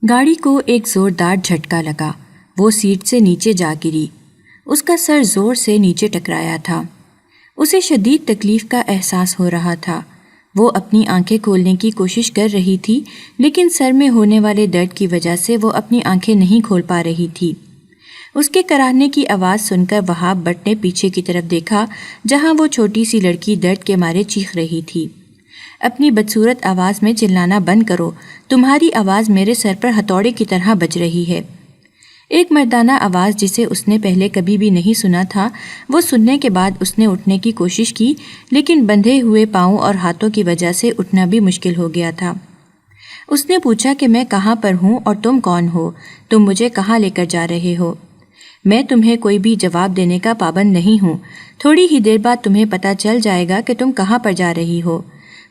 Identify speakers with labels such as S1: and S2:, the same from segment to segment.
S1: گاڑی کو ایک زوردار جھٹکا لگا۔ وہ سیٹ سے نیچے جا گری۔ اس کا سر زور سے نیچے ٹکرایا تھا۔ اسے شدید تکلیف کا احساس ہو رہا تھا۔ وہ اپنی آنکھیں کھولنے کی کوشش کر رہی تھی، لیکن سر میں ہونے والے درد کی وجہ سے وہ اپنی آنکھیں نہیں کھول پا رہی تھی۔ اس کے کراہنے کی آواز سن کر وہاب بٹ نے پیچھے کی طرف دیکھا، جہاں وہ چھوٹی سی لڑکی درد کے مارے چیخ رہی تھی۔ اپنی بدصورت آواز میں چلانا بند کرو، تمہاری آواز میرے سر پر ہتھوڑے کی طرح بج رہی ہے۔ ایک مردانہ آواز جسے اس نے پہلے کبھی بھی نہیں سنا تھا۔ وہ سننے کے بعد اس نے اٹھنے کی کوشش کی، لیکن بندھے ہوئے پاؤں اور ہاتھوں کی وجہ سے اٹھنا بھی مشکل ہو گیا تھا۔ اس نے پوچھا کہ میں کہاں پر ہوں اور تم کون ہو؟ تم مجھے کہاں لے کر جا رہے ہو؟ میں تمہیں کوئی بھی جواب دینے کا پابند نہیں ہوں۔ تھوڑی ہی دیر بعد تمہیں پتہ چل جائے گا کہ تم کہاں پر جا رہی ہو،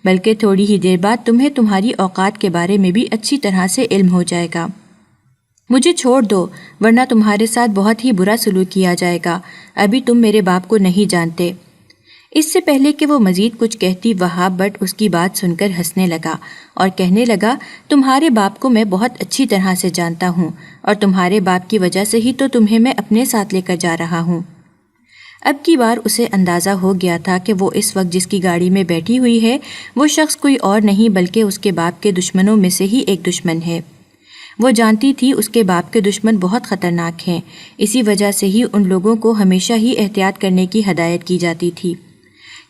S1: بلکہ تھوڑی ہی دیر بعد تمہیں تمہاری اوقات کے بارے میں بھی اچھی طرح سے علم ہو جائے گا۔ مجھے چھوڑ دو، ورنہ تمہارے ساتھ بہت ہی برا سلوک کیا جائے گا۔ ابھی تم میرے باپ کو نہیں جانتے۔ اس سے پہلے کہ وہ مزید کچھ کہتی، وہاب بٹ اس کی بات سن کر ہنسنے لگا اور کہنے لگا، تمہارے باپ کو میں بہت اچھی طرح سے جانتا ہوں، اور تمہارے باپ کی وجہ سے ہی تو تمہیں میں اپنے ساتھ لے کر جا رہا ہوں۔ اب کی بار اسے اندازہ ہو گیا تھا کہ وہ اس وقت جس کی گاڑی میں بیٹھی ہوئی ہے، وہ شخص کوئی اور نہیں بلکہ اس کے باپ کے دشمنوں میں سے ہی ایک دشمن ہے۔ وہ جانتی تھی اس کے باپ کے دشمن بہت خطرناک ہیں، اسی وجہ سے ہی ان لوگوں کو ہمیشہ ہی احتیاط کرنے کی ہدایت کی جاتی تھی۔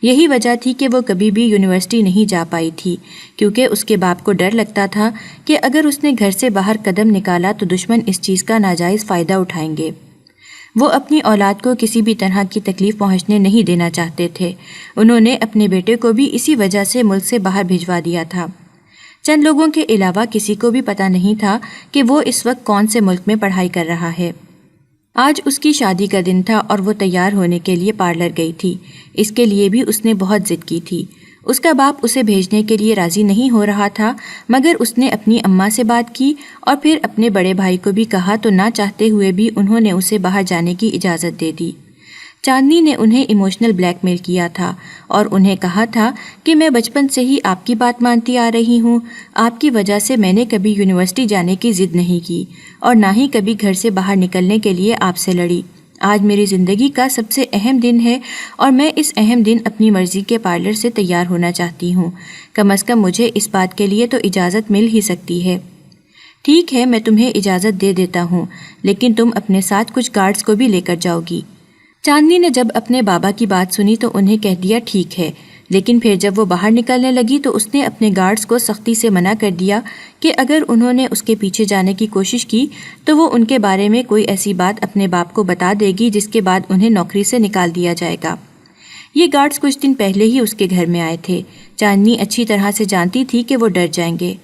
S1: یہی وجہ تھی کہ وہ کبھی بھی یونیورسٹی نہیں جا پائی تھی، کیونکہ اس کے باپ کو ڈر لگتا تھا کہ اگر اس نے گھر سے باہر قدم نکالا تو دشمن اس چیز کا ناجائز فائدہ اٹھائیں گے۔ وہ اپنی اولاد کو کسی بھی طرح کی تکلیف پہنچنے نہیں دینا چاہتے تھے۔ انہوں نے اپنے بیٹے کو بھی اسی وجہ سے ملک سے باہر بھجوا دیا تھا۔ چند لوگوں کے علاوہ کسی کو بھی پتہ نہیں تھا کہ وہ اس وقت کون سے ملک میں پڑھائی کر رہا ہے۔ آج اس کی شادی کا دن تھا اور وہ تیار ہونے کے لیے پارلر گئی تھی۔ اس کے لیے بھی اس نے بہت ضد کی تھی۔ اس کا باپ اسے بھیجنے کے لیے راضی نہیں ہو رہا تھا، مگر اس نے اپنی اماں سے بات کی اور پھر اپنے بڑے بھائی کو بھی کہا تو نہ چاہتے ہوئے بھی انہوں نے اسے باہر جانے کی اجازت دے دی۔ چاندنی نے انہیں ایموشنل بلیک میل کیا تھا اور انہیں کہا تھا کہ میں بچپن سے ہی آپ کی بات مانتی آ رہی ہوں، آپ کی وجہ سے میں نے کبھی یونیورسٹی جانے کی ضد نہیں کی اور نہ ہی کبھی گھر سے باہر نکلنے کے لیے آپ سے لڑی۔ آج میری زندگی کا سب سے اہم دن ہے اور میں اس اہم دن اپنی مرضی کے پارلر سے تیار ہونا چاہتی ہوں۔ کم از کم مجھے اس بات کے لیے تو اجازت مل ہی سکتی ہے۔ ٹھیک ہے، میں تمہیں اجازت دے دیتا ہوں، لیکن تم اپنے ساتھ کچھ گارڈز کو بھی لے کر جاؤ گی۔ چاندنی نے جب اپنے بابا کی بات سنی تو انہیں کہہ دیا ٹھیک ہے، لیکن پھر جب وہ باہر نکلنے لگی تو اس نے اپنے گارڈز کو سختی سے منع کر دیا کہ اگر انہوں نے اس کے پیچھے جانے کی کوشش کی تو وہ ان کے بارے میں کوئی ایسی بات اپنے باپ کو بتا دے گی جس کے بعد انہیں نوکری سے نکال دیا جائے گا۔ یہ گارڈز کچھ دن پہلے ہی اس کے گھر میں آئے تھے۔ چاندنی اچھی طرح سے جانتی تھی کہ وہ ڈر جائیں گے،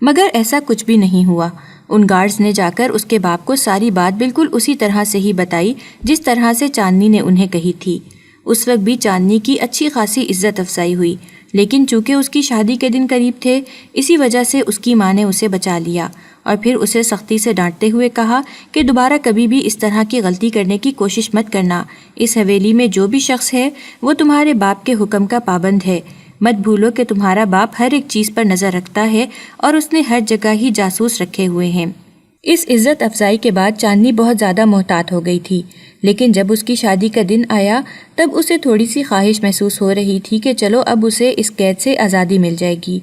S1: مگر ایسا کچھ بھی نہیں ہوا۔ ان گارڈز نے جا کر اس کے باپ کو ساری بات بالکل اسی طرح سے ہی بتائی جس طرح سے چاندنی نے انہیں کہی تھی۔ اس وقت بھی چاندنی کی اچھی خاصی عزت افزائی ہوئی، لیکن چونکہ اس کی شادی کے دن قریب تھے، اسی وجہ سے اس کی ماں نے اسے بچا لیا اور پھر اسے سختی سے ڈانٹتے ہوئے کہا کہ دوبارہ کبھی بھی اس طرح کی غلطی کرنے کی کوشش مت کرنا۔ اس حویلی میں جو بھی شخص ہے وہ تمہارے باپ کے حکم کا پابند ہے۔ مت بھولو کہ تمہارا باپ ہر ایک چیز پر نظر رکھتا ہے اور اس نے ہر جگہ ہی جاسوس رکھے ہوئے ہیں۔ اس عزت افزائی کے بعد چاندنی بہت زیادہ محتاط ہو گئی تھی، لیکن جب اس کی شادی کا دن آیا تب اسے تھوڑی سی خواہش محسوس ہو رہی تھی کہ چلو اب اسے اس قید سے آزادی مل جائے گی۔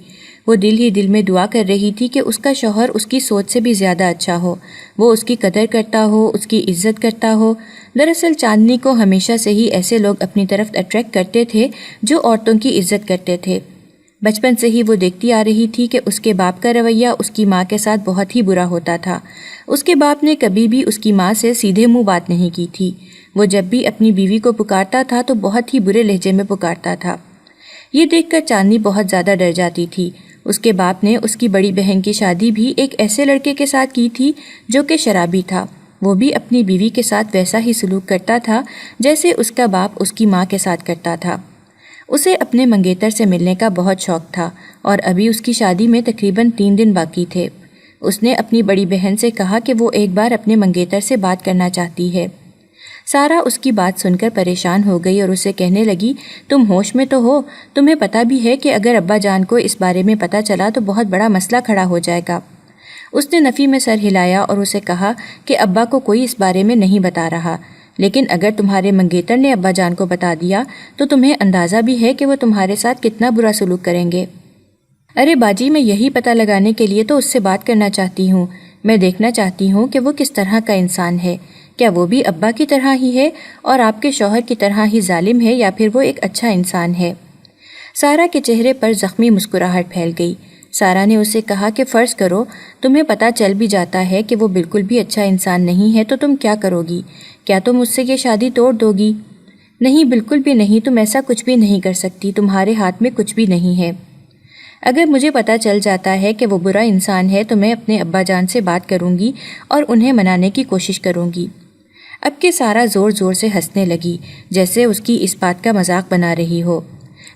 S1: وہ دل ہی دل میں دعا کر رہی تھی کہ اس کا شوہر اس کی سوچ سے بھی زیادہ اچھا ہو، وہ اس کی قدر کرتا ہو، اس کی عزت کرتا ہو۔ دراصل چاندنی کو ہمیشہ سے ہی ایسے لوگ اپنی طرف اٹریکٹ کرتے تھے جو عورتوں کی عزت کرتے تھے۔ بچپن سے ہی وہ دیکھتی آ رہی تھی کہ اس کے باپ کا رویہ اس کی ماں کے ساتھ بہت ہی برا ہوتا تھا۔ اس کے باپ نے کبھی بھی اس کی ماں سے سیدھے منہ بات نہیں کی تھی۔ وہ جب بھی اپنی بیوی کو پکارتا تھا تو بہت ہی برے لہجے میں پکارتا تھا۔ یہ دیکھ کر چاندنی بہت زیادہ ڈر جاتی تھی۔ اس کے باپ نے اس کی بڑی بہن کی شادی بھی ایک ایسے لڑکے کے ساتھ کی تھی جو کہ شرابی تھا۔ وہ بھی اپنی بیوی کے ساتھ ویسا ہی سلوک کرتا تھا جیسے اس کا باپ اس کی ماں کے ساتھ کرتا تھا۔ اسے اپنے منگیتر سے ملنے کا بہت شوق تھا اور ابھی اس کی شادی میں تقریباً 3 دن باقی تھے۔ اس نے اپنی بڑی بہن سے کہا کہ وہ ایک بار اپنے منگیتر سے بات کرنا چاہتی ہے۔ سارا اس کی بات سن کر پریشان ہو گئی اور اسے کہنے لگی، تم ہوش میں تو ہو؟ تمہیں پتہ بھی ہے کہ اگر ابا جان کو اس بارے میں پتہ چلا تو بہت بڑا مسئلہ کھڑا ہو جائے گا۔ اس نے نفی میں سر ہلایا اور اسے کہا کہ ابا کو کوئی اس بارے میں نہیں بتا رہا، لیکن اگر تمہارے منگیتر نے ابا جان کو بتا دیا تو تمہیں اندازہ بھی ہے کہ وہ تمہارے ساتھ کتنا برا سلوک کریں گے۔ ارے باجی، میں یہی پتہ لگانے کے لیے تو اس سے بات کرنا چاہتی ہوں۔ میں دیکھنا چاہتی ہوں کہ وہ کس طرح کا انسان ہے، کیا وہ بھی ابا کی طرح ہی ہے اور آپ کے شوہر کی طرح ہی ظالم ہے، یا پھر وہ ایک اچھا انسان ہے؟ سارا کے چہرے پر زخمی مسکراہٹ پھیل گئی۔ سارا نے اسے کہا کہ فرض کرو تمہیں پتہ چل بھی جاتا ہے کہ وہ بالکل بھی اچھا انسان نہیں ہے، تو تم کیا کرو گی؟ کیا تم اس سے یہ شادی توڑ دو گی؟ نہیں، بالکل بھی نہیں، تم ایسا کچھ بھی نہیں کر سکتی، تمہارے ہاتھ میں کچھ بھی نہیں ہے۔ اگر مجھے پتہ چل جاتا ہے کہ وہ برا انسان ہے تو میں اپنے ابا جان سے بات کروں گی اور انہیں منانے کی کوشش کروں گی۔ اب کہ سارا زور زور سے ہنسنے لگی، جیسے اس کی اس بات کا مذاق بنا رہی ہو۔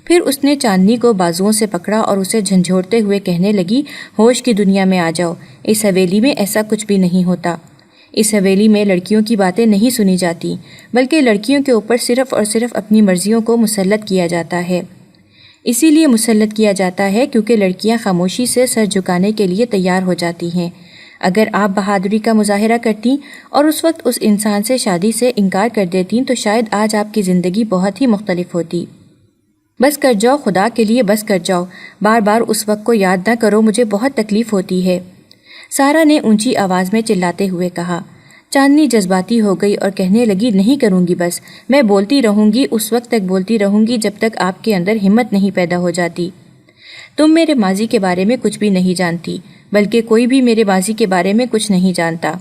S1: پھر اس نے چاندنی کو بازوؤں سے پکڑا اور اسے جھنجھوڑتے ہوئے کہنے لگی، ہوش کی دنیا میں آ جاؤ، اس حویلی میں ایسا کچھ بھی نہیں ہوتا۔ اس حویلی میں لڑکیوں کی باتیں نہیں سنی جاتی، بلکہ لڑکیوں کے اوپر صرف اور صرف اپنی مرضیوں کو مسلط کیا جاتا ہے۔ اسی لیے مسلط کیا جاتا ہے کیونکہ لڑکیاں خاموشی سے سر جھکانے کے لیے تیار ہو جاتی ہیں۔ اگر آپ بہادری کا مظاہرہ کرتیں اور اس وقت اس انسان سے شادی سے انکار کر دیتیں تو شاید آج آپ کی زندگی بہت ہی مختلف ہوتی۔ بس کر جاؤ، خدا کے لیے بس کر جاؤ، بار بار اس وقت کو یاد نہ کرو، مجھے بہت تکلیف ہوتی ہے، سارا نے اونچی آواز میں چلاتے ہوئے کہا۔ چاندنی جذباتی ہو گئی اور کہنے لگی، نہیں کروں گی، بس میں بولتی رہوں گی، اس وقت تک بولتی رہوں گی جب تک آپ کے اندر ہمت نہیں پیدا ہو جاتی۔ تم میرے ماضی کے بارے میں کچھ بھی نہیں جانتی، بلکہ کوئی بھی میرے ماضی کے بارے میں کچھ نہیں جانتا۔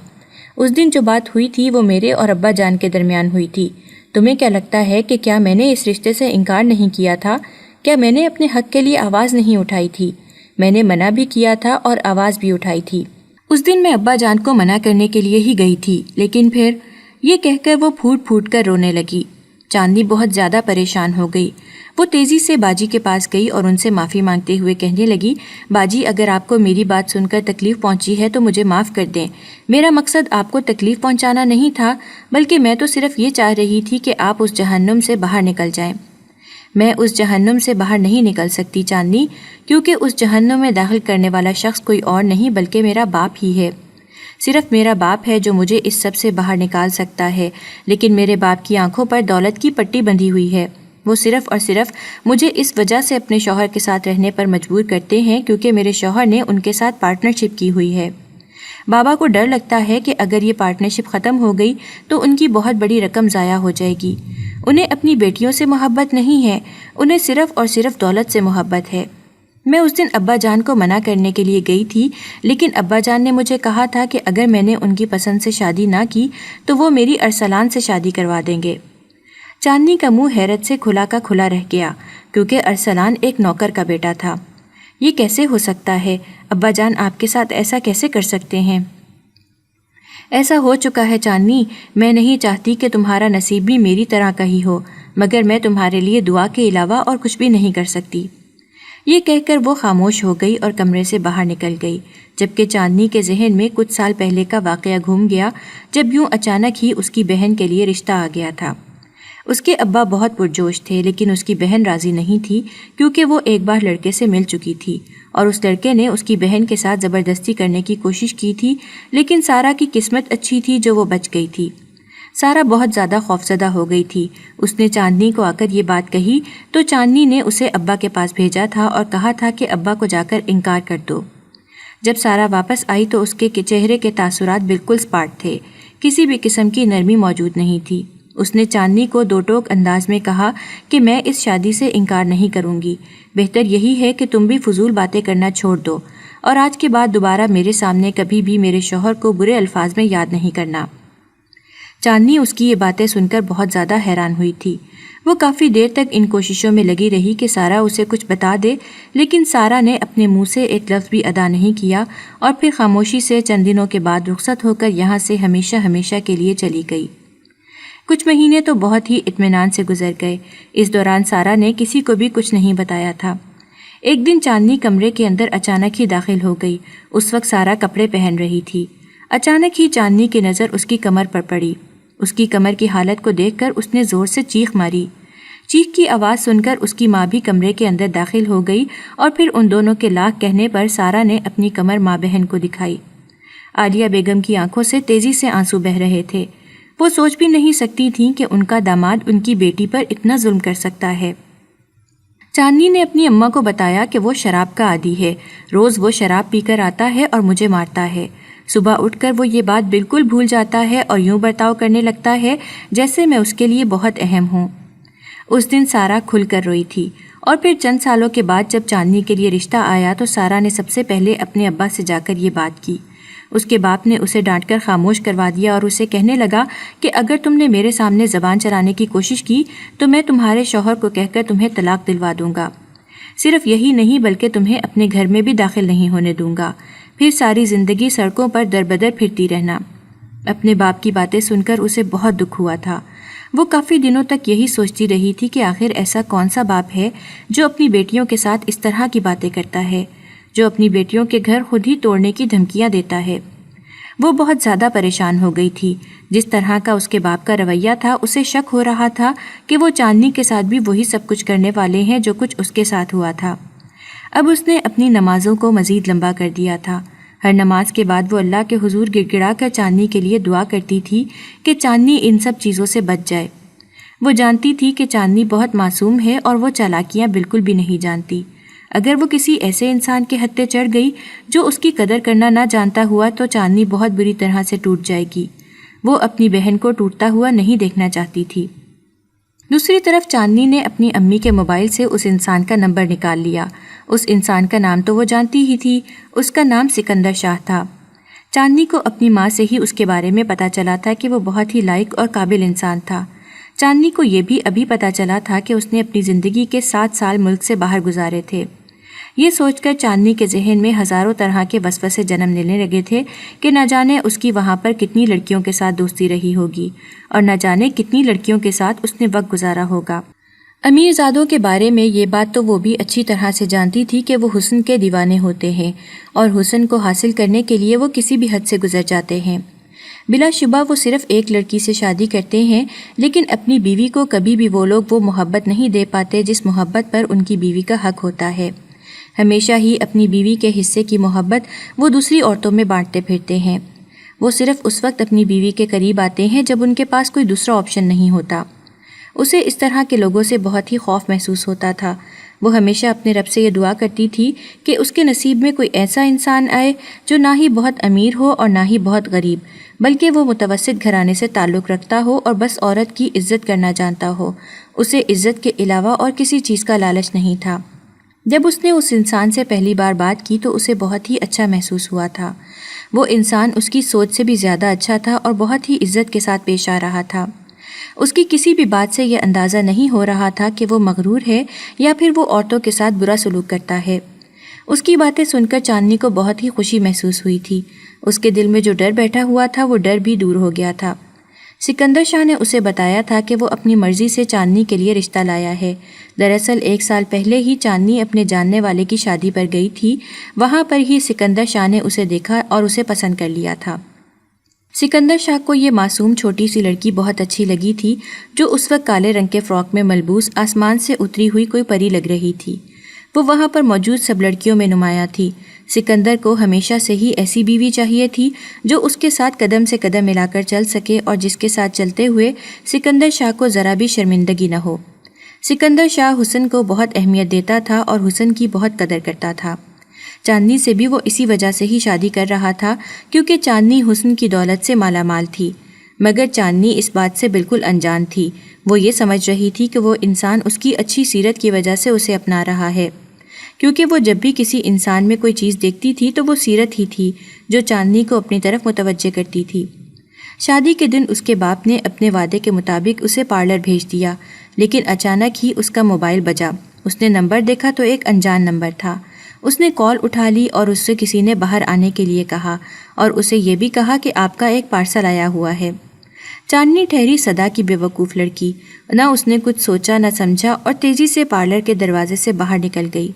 S1: اس دن جو بات ہوئی تھی وہ میرے اور ابا جان کے درمیان ہوئی تھی۔ تمہیں کیا لگتا ہے کہ کیا میں نے اس رشتے سے انکار نہیں کیا تھا؟ کیا میں نے اپنے حق کے لیے آواز نہیں اٹھائی تھی؟ میں نے منع بھی کیا تھا اور آواز بھی اٹھائی تھی۔ اس دن میں ابا جان کو منع کرنے کے لیے ہی گئی تھی، لیکن پھر یہ کہہ کر وہ پھوٹ پھوٹ کر رونے لگی۔ چاندنی بہت زیادہ پریشان ہو گئی۔ وہ تیزی سے باجی کے پاس گئی اور ان سے معافی مانگتے ہوئے کہنے لگی، باجی، اگر آپ کو میری بات سن کر تکلیف پہنچی ہے تو مجھے معاف کر دیں۔ میرا مقصد آپ کو تکلیف پہنچانا نہیں تھا، بلکہ میں تو صرف یہ چاہ رہی تھی کہ آپ اس جہنم سے باہر نکل جائیں۔ میں اس جہنم سے باہر نہیں نکل سکتی چاندنی، کیونکہ اس جہنم میں داخل کرنے والا شخص کوئی اور نہیں بلکہ میرا باپ ہی ہے۔ صرف میرا باپ ہے جو مجھے اس سب سے باہر نکال سکتا ہے، لیکن میرے باپ کی آنکھوں پر دولت کی پٹی بندھی ہوئی ہے۔ وہ صرف اور صرف مجھے اس وجہ سے اپنے شوہر کے ساتھ رہنے پر مجبور کرتے ہیں کیونکہ میرے شوہر نے ان کے ساتھ پارٹنرشپ کی ہوئی ہے۔ بابا کو ڈر لگتا ہے کہ اگر یہ پارٹنرشپ ختم ہو گئی تو ان کی بہت بڑی رقم ضائع ہو جائے گی۔ انہیں اپنی بیٹیوں سے محبت نہیں ہے، انہیں صرف اور صرف دولت سے محبت ہے۔ میں اس دن ابا جان کو منع کرنے کے لیے گئی تھی، لیکن ابا جان نے مجھے کہا تھا کہ اگر میں نے ان کی پسند سے شادی نہ کی تو وہ میری ارسلان سے شادی کروا دیں گے۔ چاندنی کا منہ حیرت سے کھلا کا کھلا رہ گیا، کیونکہ ارسلان ایک نوکر کا بیٹا تھا۔ یہ کیسے ہو سکتا ہے؟ ابا جان آپ کے ساتھ ایسا کیسے کر سکتے ہیں؟ ایسا ہو چکا ہے چاندنی، میں نہیں چاہتی کہ تمہارا نصیب بھی میری طرح کا ہی ہو، مگر میں تمہارے لیے دعا کے علاوہ اور کچھ بھی نہیں کر سکتی۔ یہ کہہ کر وہ خاموش ہو گئی اور کمرے سے باہر نکل گئی، جبکہ چاندنی کے ذہن میں کچھ سال پہلے کا واقعہ گھوم گیا جب یوں اچانک ہی اس کی بہن کے لیے رشتہ آ گیا تھا۔ اس کے ابا بہت پرجوش تھے، لیکن اس کی بہن راضی نہیں تھی کیونکہ وہ ایک بار لڑکے سے مل چکی تھی اور اس لڑکے نے اس کی بہن کے ساتھ زبردستی کرنے کی کوشش کی تھی، لیکن سارا کی قسمت اچھی تھی جو وہ بچ گئی تھی۔ سارا بہت زیادہ خوفزدہ ہو گئی تھی۔ اس نے چاندنی کو آ کر یہ بات کہی تو چاندنی نے اسے ابا کے پاس بھیجا تھا اور کہا تھا کہ ابا کو جا کر انکار کر دو۔ جب سارا واپس آئی تو اس کے چہرے کے تاثرات بالکل سپاٹ تھے، کسی بھی قسم کی نرمی موجود نہیں تھی۔ اس نے چاندنی کو دو ٹوک انداز میں کہا کہ میں اس شادی سے انکار نہیں کروں گی، بہتر یہی ہے کہ تم بھی فضول باتیں کرنا چھوڑ دو اور آج کے بعد دوبارہ میرے سامنے کبھی بھی میرے شوہر کو برے الفاظ میں یاد نہیں کرنا۔ چاندنی اس کی یہ باتیں سن کر بہت زیادہ حیران ہوئی تھی۔ وہ کافی دیر تک ان کوششوں میں لگی رہی کہ سارا اسے کچھ بتا دے، لیکن سارا نے اپنے منہ سے ایک لفظ بھی ادا نہیں کیا اور پھر خاموشی سے چند دنوں کے بعد رخصت ہو کر یہاں سے ہمیشہ ہمیشہ کے لیے چلی گئی۔ کچھ مہینے تو بہت ہی اطمینان سے گزر گئے۔ اس دوران سارا نے کسی کو بھی کچھ نہیں بتایا تھا۔ ایک دن چاندنی کمرے کے اندر اچانک ہی داخل ہو گئی۔ اس وقت سارا کپڑے پہن رہی تھی۔ اچانک ہی چاندنی کی نظر اس کی کمر پر پڑی۔ اس کی کمر کی حالت کو دیکھ کر اس نے زور سے چیخ ماری۔ چیخ کی آواز سن کر اس کی ماں بھی کمرے کے اندر داخل ہو گئی اور پھر ان دونوں کے لاکھ کہنے پر سارا نے اپنی کمر ماں بہن کو دکھائی۔ عالیہ بیگم کی آنکھوں سے تیزی سے آنسو بہہ رہے تھے۔ وہ سوچ بھی نہیں سکتی تھیں کہ ان کا داماد ان کی بیٹی پر اتنا ظلم کر سکتا ہے۔ چاندنی نے اپنی اماں کو بتایا کہ وہ شراب کا عادی ہے، روز وہ شراب پی کر آتا ہے اور مجھے مارتا ہے۔ صبح اٹھ کر وہ یہ بات بالکل بھول جاتا ہے اور یوں برتاؤ کرنے لگتا ہے جیسے میں اس کے لیے بہت اہم ہوں۔ اس دن سارا کھل کر روئی تھی، اور پھر چند سالوں کے بعد جب چاندنی کے لیے رشتہ آیا تو سارا نے سب سے پہلے اپنے ابا سے جا کر یہ بات کی۔ اس کے باپ نے اسے ڈانٹ کر خاموش کروا دیا اور اسے کہنے لگا کہ اگر تم نے میرے سامنے زبان چلانے کی کوشش کی تو میں تمہارے شوہر کو کہہ کر تمہیں طلاق دلوا دوں گا۔ صرف یہی نہیں بلکہ تمہیں اپنے گھر میں بھی داخل نہیں ہونے دوں گا، پھر ساری زندگی سڑکوں پر در بدر پھرتی رہنا۔ اپنے باپ کی باتیں سن کر اسے بہت دکھ ہوا تھا۔ وہ کافی دنوں تک یہی سوچتی رہی تھی کہ آخر ایسا کون سا باپ ہے جو اپنی بیٹیوں کے ساتھ اس طرح کی باتیں کرتا ہے، جو اپنی بیٹیوں کے گھر خود ہی توڑنے کی دھمکیاں دیتا ہے۔ وہ بہت زیادہ پریشان ہو گئی تھی۔ جس طرح کا اس کے باپ کا رویہ تھا اسے شک ہو رہا تھا کہ وہ چاندنی کے ساتھ بھی وہی سب کچھ کرنے والے ہیں جو کچھ اس کے ساتھ ہوا تھا۔ اب اس نے اپنی نمازوں کو مزید لمبا کر دیا تھا۔ ہر نماز کے بعد وہ اللہ کے حضور گڑ گڑا کر چاندنی کے لیے دعا کرتی تھی کہ چاندنی ان سب چیزوں سے بچ جائے۔ وہ جانتی تھی کہ چاندنی بہت معصوم ہے اور وہ چالاکیاں بالکل بھی نہیں جانتی۔ اگر وہ کسی ایسے انسان کے ہتھے چڑھ گئی جو اس کی قدر کرنا نہ جانتا ہوا تو چاندنی بہت بری طرح سے ٹوٹ جائے گی۔ وہ اپنی بہن کو ٹوٹتا ہوا نہیں دیکھنا چاہتی تھی۔ دوسری طرف چاندنی نے اپنی امی کے موبائل سے اس انسان کا نمبر نکال لیا۔ اس انسان کا نام تو وہ جانتی ہی تھی، اس کا نام سکندر شاہ تھا۔ چاندنی کو اپنی ماں سے ہی اس کے بارے میں پتہ چلا تھا کہ وہ بہت ہی لائق اور قابل انسان تھا۔ چاندنی کو یہ بھی ابھی پتہ چلا تھا کہ اس نے اپنی زندگی کے 7 سال ملک سے باہر گزارے تھے۔ یہ سوچ کر چاندنی کے ذہن میں ہزاروں طرح کے وسوسے جنم لینے لگے تھے کہ نہ جانے اس کی وہاں پر کتنی لڑکیوں کے ساتھ دوستی رہی ہوگی اور نہ جانے کتنی لڑکیوں کے ساتھ اس نے وقت گزارا ہوگا۔ امیر زادوں کے بارے میں یہ بات تو وہ بھی اچھی طرح سے جانتی تھی کہ وہ حسن کے دیوانے ہوتے ہیں اور حسن کو حاصل کرنے کے لیے وہ کسی بھی حد سے گزر جاتے ہیں۔ بلا شبہ وہ صرف ایک لڑکی سے شادی کرتے ہیں، لیکن اپنی بیوی کو کبھی بھی وہ لوگ وہ محبت نہیں دے پاتے جس محبت پر ان کی بیوی کا حق ہوتا ہے۔ ہمیشہ ہی اپنی بیوی کے حصے کی محبت وہ دوسری عورتوں میں بانٹتے پھرتے ہیں۔ وہ صرف اس وقت اپنی بیوی کے قریب آتے ہیں جب ان کے پاس کوئی دوسرا آپشن نہیں ہوتا۔ اسے اس طرح کے لوگوں سے بہت ہی خوف محسوس ہوتا تھا۔ وہ ہمیشہ اپنے رب سے یہ دعا کرتی تھی کہ اس کے نصیب میں کوئی ایسا انسان آئے جو نہ ہی بہت امیر ہو اور نہ ہی بہت غریب، بلکہ وہ متوسط گھرانے سے تعلق رکھتا ہو اور بس عورت کی عزت کرنا جانتا ہو۔ اسے عزت کے علاوہ اور کسی چیز کا لالچ نہیں تھا۔ جب اس نے اس انسان سے پہلی بار بات کی تو اسے بہت ہی اچھا محسوس ہوا تھا۔ وہ انسان اس کی سوچ سے بھی زیادہ اچھا تھا اور بہت ہی عزت کے ساتھ پیش آ رہا تھا۔ اس کی کسی بھی بات سے یہ اندازہ نہیں ہو رہا تھا کہ وہ مغرور ہے یا پھر وہ عورتوں کے ساتھ برا سلوک کرتا ہے۔ اس کی باتیں سن کر چاندنی کو بہت ہی خوشی محسوس ہوئی تھی۔ اس کے دل میں جو ڈر بیٹھا ہوا تھا وہ ڈر بھی دور ہو گیا تھا۔ سکندر شاہ نے اسے بتایا تھا کہ وہ اپنی مرضی سے چاندنی کے لیے رشتہ لایا ہے۔ دراصل 1 سال پہلے ہی چاندنی اپنے جاننے والے کی شادی پر گئی تھی۔ وہاں پر ہی سکندر شاہ نے اسے دیکھا اور اسے پسند کر لیا تھا۔ سکندر شاہ کو یہ معصوم چھوٹی سی لڑکی بہت اچھی لگی تھی جو اس وقت کالے رنگ کے فراک میں ملبوس آسمان سے اتری ہوئی کوئی پری لگ رہی تھی۔ وہ وہاں پر موجود سب لڑکیوں میں نمایاں تھی۔ سکندر کو ہمیشہ سے ہی ایسی بیوی چاہیے تھی جو اس کے ساتھ قدم سے قدم ملا کر چل سکے اور جس کے ساتھ چلتے ہوئے سکندر شاہ کو ذرا بھی شرمندگی نہ ہو۔ سکندر شاہ حسن کو بہت اہمیت دیتا تھا اور حسن کی بہت قدر کرتا تھا۔ چاندنی سے بھی وہ اسی وجہ سے ہی شادی کر رہا تھا کیونکہ چاندنی حسن کی دولت سے مالا مال تھی، مگر چاندنی اس بات سے بالکل انجان تھی۔ وہ یہ سمجھ رہی تھی کہ وہ انسان اس کی اچھی سیرت کی وجہ سے اسے اپنا رہا ہے، کیونکہ وہ جب بھی کسی انسان میں کوئی چیز دیکھتی تھی تو وہ سیرت ہی تھی جو چاندنی کو اپنی طرف متوجہ کرتی تھی۔ شادی کے دن اس کے باپ نے اپنے وعدے کے مطابق اسے پارلر بھیج دیا، لیکن اچانک ہی اس کا موبائل بجا۔ اس نے نمبر دیکھا تو ایک انجان نمبر تھا۔ اس نے کال اٹھا لی اور اس سے کسی نے باہر آنے کے لیے کہا اور اسے یہ بھی کہا کہ آپ کا ایک پارسل آیا ہوا ہے۔ چاندنی ٹھہری صدا کی بیوقوف لڑکی، نہ اس نے کچھ سوچا نہ سمجھا اور تیزی سے پارلر کے دروازے سے باہر نکل گئی۔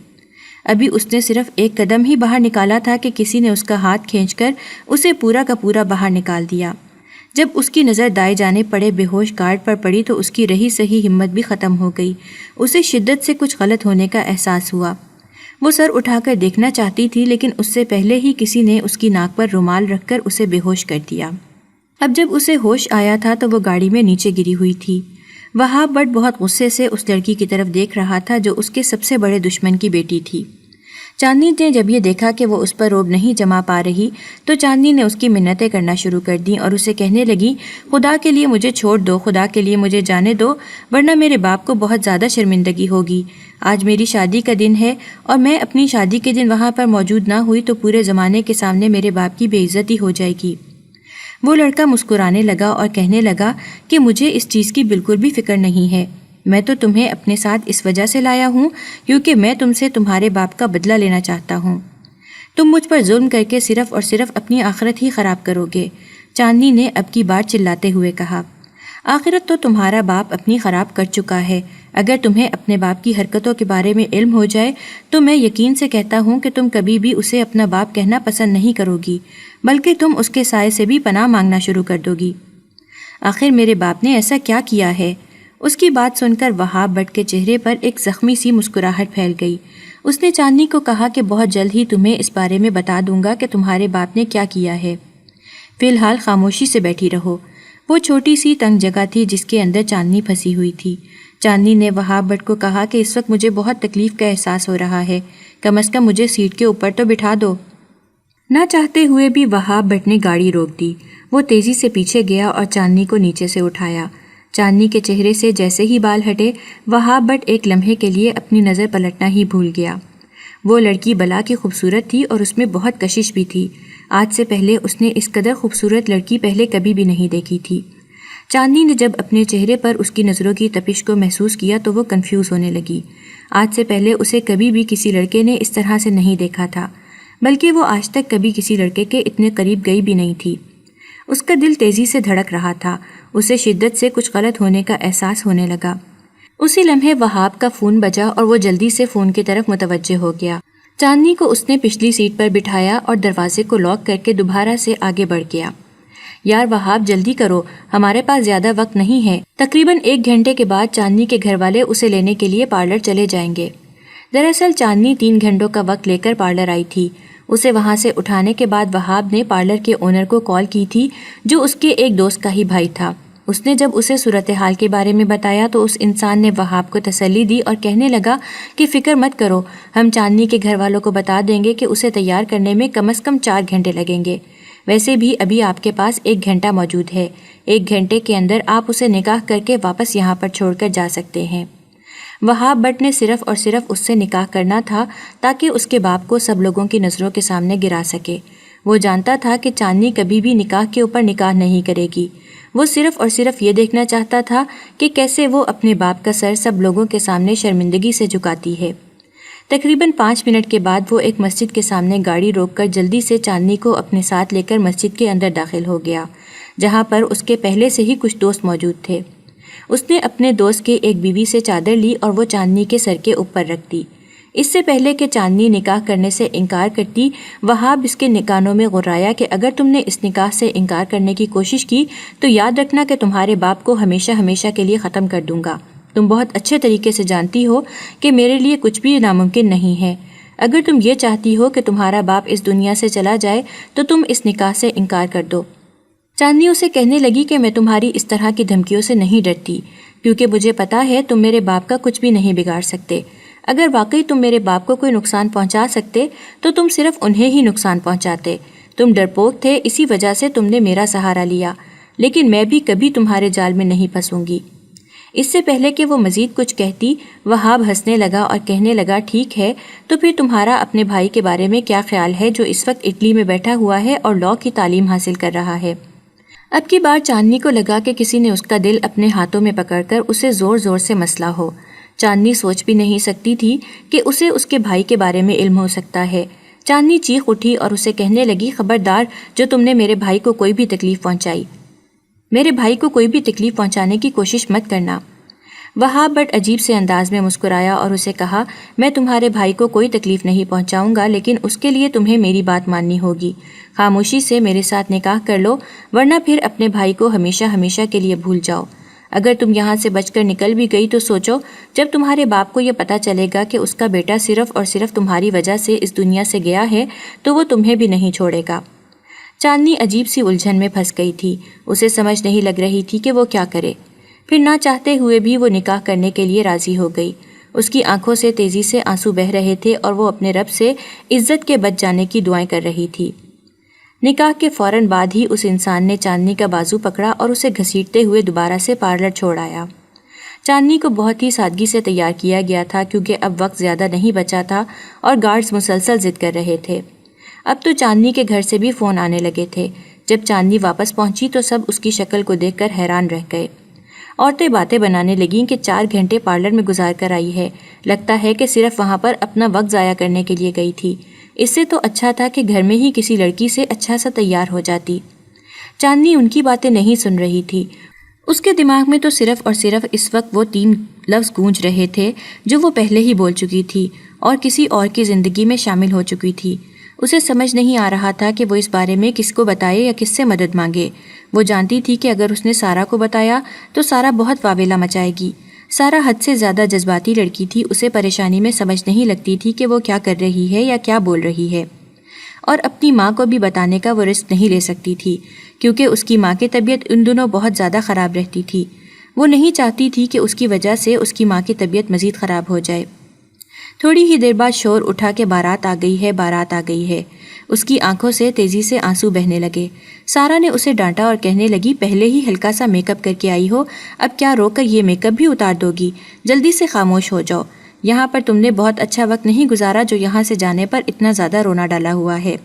S1: ابھی اس نے صرف ایک قدم ہی باہر نکالا تھا کہ کسی نے اس کا ہاتھ کھینچ کر اسے پورا کا پورا باہر نکال دیا۔ جب اس کی نظر دائیں جانے پڑے بے ہوش گارڈ پر پڑی تو اس کی رہی سہی ہمت بھی ختم ہو گئی۔ اسے شدت سے کچھ غلط ہونے کا احساس ہوا۔ وہ سر اٹھا کر دیکھنا چاہتی تھی لیکن اس سے پہلے ہی کسی نے اس کی ناک پر رومال رکھ کر اسے بے ہوش کر دیا۔ اب جب اسے ہوش آیا تھا تو وہ گاڑی میں نیچے گری ہوئی تھی۔ وہاب بٹ بہت غصے سے اس لڑکی کی طرف دیکھ رہا تھا جو اس کے سب سے بڑے دشمن کی بیٹی تھی۔ چاندنی نے جب یہ دیکھا کہ وہ اس پر روب نہیں جما پا رہی تو چاندنی نے اس کی منتیں کرنا شروع کر دیں اور اسے کہنے لگی، خدا کے لیے مجھے چھوڑ دو، خدا کے لیے مجھے جانے دو، ورنہ میرے باپ کو بہت زیادہ شرمندگی ہوگی۔ آج میری شادی کا دن ہے اور میں اپنی شادی کے دن وہاں پر موجود نہ ہوئی تو پورے زمانے کے سامنے میرے باپ کی بے عزتی ہو جائے گی۔ وہ لڑکا مسکرانے لگا اور کہنے لگا کہ مجھے اس چیز کی بالکل بھی فکر نہیں ہے، میں تو تمہیں اپنے ساتھ اس وجہ سے لایا ہوں کیونکہ میں تم سے تمہارے باپ کا بدلہ لینا چاہتا ہوں۔ تم مجھ پر ظلم کر کے صرف اور صرف اپنی آخرت ہی خراب کرو گے، چاندنی نے اب کی بار چلاتے ہوئے کہا۔ آخرت تو تمہارا باپ اپنی خراب کر چکا ہے۔ اگر تمہیں اپنے باپ کی حرکتوں کے بارے میں علم ہو جائے تو میں یقین سے کہتا ہوں کہ تم کبھی بھی اسے اپنا باپ کہنا پسند نہیں کرو گی، بلکہ تم اس کے سائے سے بھی پناہ مانگنا شروع کر دو گی۔ آخر میرے باپ نے ایسا کیا کیا ہے؟ اس کی بات سن کر وہاب بٹ کے چہرے پر ایک زخمی سی مسکراہٹ پھیل گئی۔ اس نے چاندنی کو کہا کہ بہت جلد ہی تمہیں اس بارے میں بتا دوں گا کہ تمہارے باپ نے کیا کیا ہے، فی الحال خاموشی سے بیٹھی رہو۔ وہ چھوٹی سی تنگ جگہ تھی جس کے اندر چاندنی پھنسی ہوئی تھی۔ چاندنی نے وہاب بٹ کو کہا کہ اس وقت مجھے بہت تکلیف کا احساس ہو رہا ہے، کم از کم مجھے سیٹ کے اوپر تو بٹھا دو۔ نہ چاہتے ہوئے بھی وہاب بٹ نے گاڑی روک دی۔ وہ تیزی سے پیچھے گیا اور چاندنی کو نیچے سے اٹھایا۔ چاندنی کے چہرے سے جیسے ہی بال ہٹے، وہاب بٹ ایک لمحے کے لیے اپنی نظر پلٹنا ہی بھول گیا۔ وہ لڑکی بلا کی خوبصورت تھی اور اس میں بہت کشش بھی تھی۔ آج سے پہلے اس نے اس قدر خوبصورت لڑکی پہلے کبھی بھی نہیں دیکھی تھی۔ چاندنی نے جب اپنے چہرے پر اس کی نظروں کی تپش کو محسوس کیا تو وہ کنفیوز ہونے لگی۔ آج سے پہلے اسے کبھی بھی کسی لڑکے نے اس طرح سے نہیں دیکھا تھا، بلکہ وہ آج تک کبھی کسی لڑکے کے اتنے قریب گئی بھی نہیں تھی۔ اس کا دل تیزی سے دھڑک رہا تھا، اسے شدت سے کچھ غلط ہونے کا احساس ہونے لگا۔ اسی لمحے وہاب کا فون بجا اور وہ جلدی سے فون کی طرف متوجہ ہو گیا۔ چاندنی کو اس نے پچھلی سیٹ پر بٹھایا اور دروازے کو لاک کر کے دوبارہ سے آگے بڑھ گیا۔ یار وہاب جلدی کرو، ہمارے پاس زیادہ وقت نہیں ہے۔ تقریباً 1 گھنٹے کے بعد چاندنی کے گھر والے اسے لینے کے لیے پارلر چلے جائیں گے۔ دراصل چاندنی 3 گھنٹوں کا وقت لے کر پارلر آئی تھی۔ اسے وہاں سے اٹھانے کے بعد وہاب نے پارلر کے اونر کو کال کی تھی جو اس کے ایک دوست کا ہی بھائی تھا۔ اس نے جب اسے صورتحال کے بارے میں بتایا تو اس انسان نے وہاب کو تسلی دی اور کہنے لگا کہ فکر مت کرو، ہم چاندنی کے گھر والوں کو بتا دیں گے کہ اسے تیار کرنے میں کم از کم 4 گھنٹے لگیں گے۔ ویسے بھی ابھی آپ کے پاس 1 گھنٹہ موجود ہے، 1 گھنٹے کے اندر آپ اسے نکاح کر کے واپس یہاں پر چھوڑ کر جا سکتے ہیں۔ وہاب بٹ نے صرف اور صرف اس سے نکاح کرنا تھا تاکہ اس کے باپ کو سب لوگوں کی نظروں کے سامنے گرا سکے۔ وہ جانتا تھا کہ چاندنی کبھی بھی نکاح کے اوپر نکاح نہیں کرے گی۔ وہ صرف اور صرف یہ دیکھنا چاہتا تھا کہ کیسے وہ اپنے باپ کا سر سب لوگوں کے سامنے شرمندگی سے جھکاتی ہے۔ تقریباً 5 منٹ کے بعد وہ ایک مسجد کے سامنے گاڑی روک کر جلدی سے چاندنی کو اپنے ساتھ لے کر مسجد کے اندر داخل ہو گیا، جہاں پر اس کے پہلے سے ہی کچھ دوست موجود تھے۔ اس نے اپنے دوست کے ایک بیوی سے چادر لی اور وہ چاندنی کے سر کے اوپر رکھ دی۔ اس سے پہلے کہ چاندنی نکاح کرنے سے انکار کرتی، وہاب اس کے کانوں میں غرایا کہ اگر تم نے اس نکاح سے انکار کرنے کی کوشش کی تو یاد رکھنا کہ تمہارے باپ کو ہمیشہ ہمیشہ کے لیے ختم کر دوں گا۔ تم بہت اچھے طریقے سے جانتی ہو کہ میرے لیے کچھ بھی ناممکن نہیں ہے۔ اگر تم یہ چاہتی ہو کہ تمہارا باپ اس دنیا سے چلا جائے تو تم اس نکاح سے انکار کر دو۔ چاندنی اسے کہنے لگی کہ میں تمہاری اس طرح کی دھمکیوں سے نہیں ڈرتی، کیونکہ مجھے پتا ہے تم میرے باپ کا کچھ بھی نہیں بگاڑ سکتے۔ اگر واقعی تم میرے باپ کو کوئی نقصان پہنچا سکتے تو تم صرف انہیں ہی نقصان پہنچاتے۔ تم ڈرپوک تھے، اسی وجہ سے تم نے میرا سہارا لیا، لیکن میں بھی کبھی تمہارے جال میں نہیں پھنسوں گی۔ اس سے پہلے کہ وہ مزید کچھ کہتی، وہاب ہنسنے لگا اور کہنے لگا ٹھیک ہے، تو پھر تمہارا اپنے بھائی کے بارے میں کیا خیال ہے جو اس وقت اٹلی میں بیٹھا ہوا ہے اور لاء کی تعلیم حاصل کر رہا ہے؟ اب کی بار چاندنی کو لگا کہ کسی نے اس کا دل اپنے ہاتھوں میں پکڑ کر اسے زور زور سے مسلا ہو۔ چاندنی سوچ بھی نہیں سکتی تھی کہ اسے اس کے بھائی کے بارے میں علم ہو سکتا ہے۔ چاندنی چیخ اٹھی اور اسے کہنے لگی خبردار، جو تم نے میرے بھائی کو کوئی بھی تکلیف پہنچائی، میرے بھائی کو کوئی بھی تکلیف پہنچانے کی کوشش مت کرنا۔ وہاب بٹ عجیب سے انداز میں مسکرایا اور اسے کہا میں تمہارے بھائی کو کوئی تکلیف نہیں پہنچاؤں گا، لیکن اس کے لیے تمہیں میری بات ماننی ہوگی۔ خاموشی سے میرے ساتھ نکاح کر لو، ورنہ پھر اپنے بھائی کو ہمیشہ ہمیشہ کے لیے بھول جاؤ۔ اگر تم یہاں سے بچ کر نکل بھی گئی تو سوچو، جب تمہارے باپ کو یہ پتہ چلے گا کہ اس کا بیٹا صرف اور صرف تمہاری وجہ سے اس دنیا سے گیا ہے تو وہ تمہیں بھی نہیں چھوڑے گا۔ چاندنی عجیب سی الجھن میں پھنس گئی تھی، اسے سمجھ نہیں لگ رہی تھی کہ وہ کیا کرے۔ پھر نہ چاہتے ہوئے بھی وہ نکاح کرنے کے لیے راضی ہو گئی۔ اس کی آنکھوں سے تیزی سے آنسو بہہ رہے تھے اور وہ اپنے رب سے عزت کے بچ جانے کی دعائیں کر رہی تھی۔ نکاح کے فوراً بعد ہی اس انسان نے چاندنی کا بازو پکڑا اور اسے گھسیٹتے ہوئے دوبارہ سے پارلر چھوڑ آیا۔ چاندنی کو بہت ہی سادگی سے تیار کیا گیا تھا کیونکہ اب وقت زیادہ نہیں بچا تھا اور گارڈز مسلسل ضد کر رہے تھے۔ اب تو چاندنی کے گھر سے بھی فون آنے لگے تھے۔ جب چاندنی واپس پہنچی تو سب اس کی شکل کو دیکھ کر حیران رہ گئے۔ عورتیں باتیں بنانے لگیں کہ 4 گھنٹے پارلر میں گزار کر آئی ہے، لگتا ہے کہ صرف وہاں پر اپنا وقت ضائع کرنے کے لیے گئی تھی۔ اس سے تو اچھا تھا کہ گھر میں ہی کسی لڑکی سے اچھا سا تیار ہو جاتی۔ چاندنی ان کی باتیں نہیں سن رہی تھی۔ اس کے دماغ میں تو صرف اور صرف اس وقت وہ 3 لفظ گونج رہے تھے جو وہ پہلے ہی بول چکی تھی اور کسی اور کی زندگی میں شامل ہو چکی تھی۔ اسے سمجھ نہیں آ رہا تھا کہ وہ اس بارے میں کس کو بتائے یا کس سے مدد مانگے۔ وہ جانتی تھی کہ اگر اس نے سارا کو بتایا تو سارا بہت واویلا مچائے گی۔ سارا حد سے زیادہ جذباتی لڑکی تھی، اسے پریشانی میں سمجھ نہیں لگتی تھی کہ وہ کیا کر رہی ہے یا کیا بول رہی ہے، اور اپنی ماں کو بھی بتانے کا وہ رسک نہیں لے سکتی تھی کیونکہ اس کی ماں کی طبیعت ان دنوں بہت زیادہ خراب رہتی تھی۔ وہ نہیں چاہتی تھی کہ اس کی وجہ سے اس کی ماں کی طبیعت مزید خراب ہو جائے۔ تھوڑی ہی دیر بعد شور اٹھا کہ بارات آ گئی ہے، بارات آ گئی ہے۔ اس کی آنکھوں سے تیزی سے آنسو بہنے لگے۔ سارا نے اسے ڈانٹا اور کہنے لگی، پہلے ہی ہلکا سا میک اپ کر کے آئی ہو، اب کیا رو کر یہ میک اپ بھی اتار دو گی؟ جلدی سے خاموش ہو جاؤ، یہاں پر تم نے بہت اچھا وقت نہیں گزارا جو یہاں سے جانے پر اتنا زیادہ رونا ڈالا ہوا ہے۔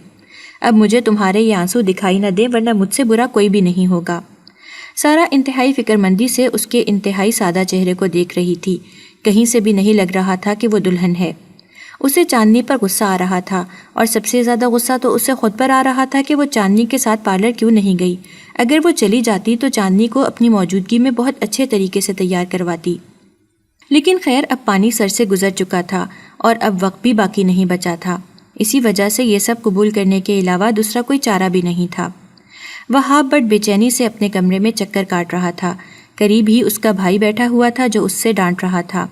S1: اب مجھے تمہارے یہ آنسو دکھائی نہ دیں ورنہ مجھ سے برا کوئی بھی نہیں ہوگا۔ سارا انتہائی فکر مندی سے اس کے انتہائی سادہ چہرے کو دیکھ رہی تھی، کہیں سے بھی نہیں لگ رہا تھا کہ وہ دلہن ہے۔ اسے چاندنی پر غصہ آ رہا تھا اور سب سے زیادہ غصہ تو اسے خود پر آ رہا تھا کہ وہ چاندنی کے ساتھ پارلر کیوں نہیں گئی۔ اگر وہ چلی جاتی تو چاندنی کو اپنی موجودگی میں بہت اچھے طریقے سے تیار کرواتی، لیکن خیر اب پانی سر سے گزر چکا تھا اور اب وقت بھی باقی نہیں بچا تھا۔ اسی وجہ سے یہ سب قبول کرنے کے علاوہ دوسرا کوئی چارہ بھی نہیں تھا۔ وہاب بٹ بے چینی سے اپنے کمرے میں چکر کاٹ رہا تھا۔ قریب ہی اس کا بھائی بیٹھا ہوا تھا جو اس سے ڈانٹ رہا تھا۔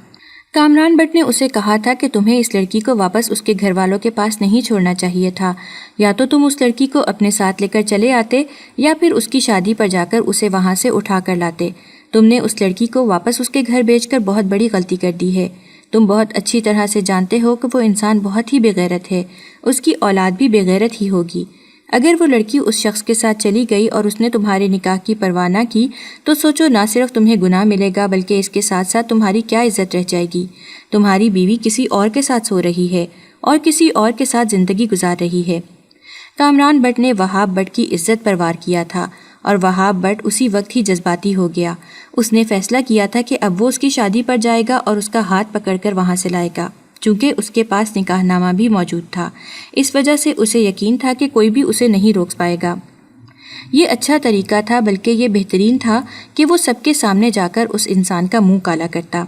S1: کامران بٹ نے اسے کہا تھا کہ تمہیں اس لڑکی کو واپس اس کے گھر والوں کے پاس نہیں چھوڑنا چاہیے تھا، یا تو تم اس لڑکی کو اپنے ساتھ لے کر چلے آتے یا پھر اس کی شادی پر جا کر اسے وہاں سے اٹھا کر لاتے۔ تم نے اس لڑکی کو واپس اس کے گھر بھیج کر بہت بڑی غلطی کر دی ہے۔ تم بہت اچھی طرح سے جانتے ہو کہ وہ انسان بہت ہی بے غیرت ہے، اس کی اولاد بھی بے غیرت ہی ہوگی۔ اگر وہ لڑکی اس شخص کے ساتھ چلی گئی اور اس نے تمہارے نکاح کی پرواہ نہ کی تو سوچو نہ صرف تمہیں گناہ ملے گا بلکہ اس کے ساتھ ساتھ تمہاری کیا عزت رہ جائے گی۔ تمہاری بیوی کسی اور کے ساتھ سو رہی ہے اور کسی اور کے ساتھ زندگی گزار رہی ہے۔ کامران بٹ نے وہاب بٹ کی عزت پر وار کیا تھا اور وہاب بٹ اسی وقت ہی جذباتی ہو گیا۔ اس نے فیصلہ کیا تھا کہ اب وہ اس کی شادی پر جائے گا اور اس کا ہاتھ پکڑ کر وہاں سے لائے گا، چونکہ اس کے پاس نکاح نامہ بھی موجود تھا۔ اس وجہ سے اسے یقین تھا کہ کوئی بھی اسے نہیں روک پائے گا۔ یہ اچھا طریقہ تھا، بلکہ یہ بہترین تھا کہ وہ سب کے سامنے جا کر اس انسان کا منہ کالا کرتا۔